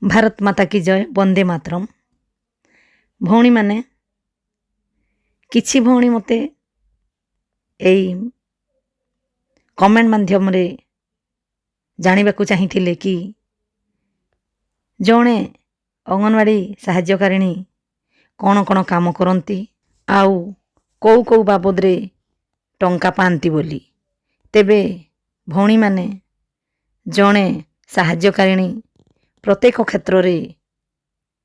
भारत माता की जय। वंदे मातरम। भौणी माने किछि भौणी मते एई कमेंट माध्यम रे जानिबाकू चाहिथिले कि जणे अंगनवाड़ी सहाय्यकारिणी कौन कौन काम करती आउ कौ कौ बाबद रे टंका पाती बोली। तेबे भौणी माने जणे सहाय्यकारिणी प्रत्येक क्षेत्र रे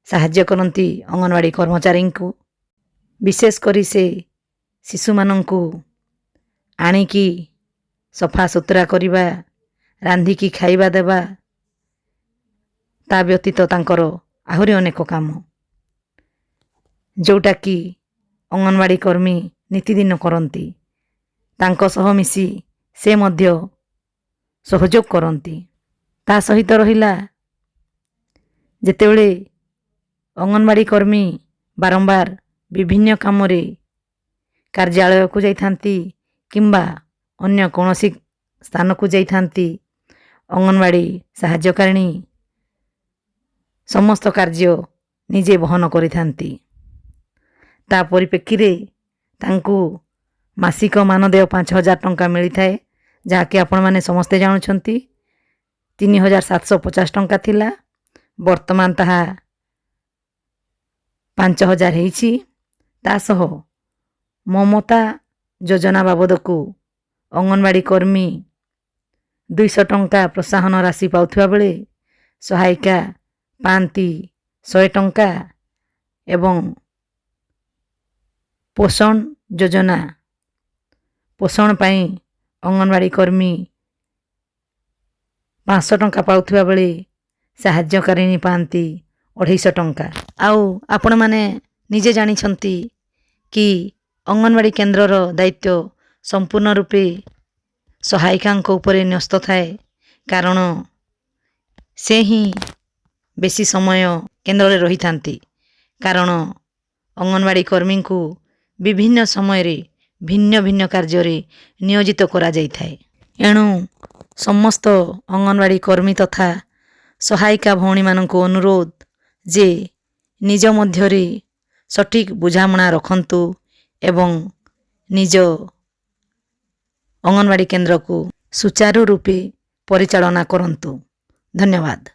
साहाय्य करती अंगनवाड़ी कर्मचारी को। विशेष करी से शिशु मानंकु आनिकी सफा सुतरा करिबा, रांधिकी खाइबा देबा, ता व्यतीत तांकर आहुरी अनेक काम जोटा कि अंगनवाड़ी कर्मी नीतिदिन करती। तांको सह मिसी से मध्य सहयोग करती। ता सहित रहिला जेतेबेले अंगनवाड़ी कर्मी बारंबार विभिन्न काम रे कार्यालय को जाइथांती किंबा अन्य कौनसी स्थान को जाइथांती, अंगनवाड़ी सहाय्यकारिणी समस्त कार्य निजे बहन करिथांती। ता परिप्रेक्षी रे तांकू मासिक मानदेय 5,000 टंका मिली थाए, जहाँकि आपण माने समस्ते जानुछंती। 3,750 टंका थिला, वर्तमान ताहा 5,000 हेइछि। ता सह ममता योजना बाबद को अंगनवाड़ी कर्मी 200 टंका प्रोत्साहन राशि पाउथुवा बेले सहायिका पांती 100 टंका एवं पोषण योजना पोषण पाई अंगनवाड़ी कर्मी 500 टंका पाउथुवा बेले सहाय्यकारिणी पांती 250 टंका। आउ आपण माने निजे जानी छंती कि अंगनवाड़ी केन्द्रर दायित्व संपूर्ण रूपे सहायिकांक उपरे न्यस्त थाए, कारण से ही बेसी समय केन्द्र रे रही थांती। कारण अंगनवाड़ी कर्मी को विभिन्न समय रे भिन्न भिन्न कार्य रे नियोजित करा जाई थाए। एणु समस्त अंगनवाड़ी कर्मी तथा सहायिका भौणी माननको अनुरोध जे निज मध्य रे सठिक बुझामणा रखंतु एवं निज अंगनवाड़ी केन्द्र को सुचारू रूपे परिचालना करंतु। धन्यवाद।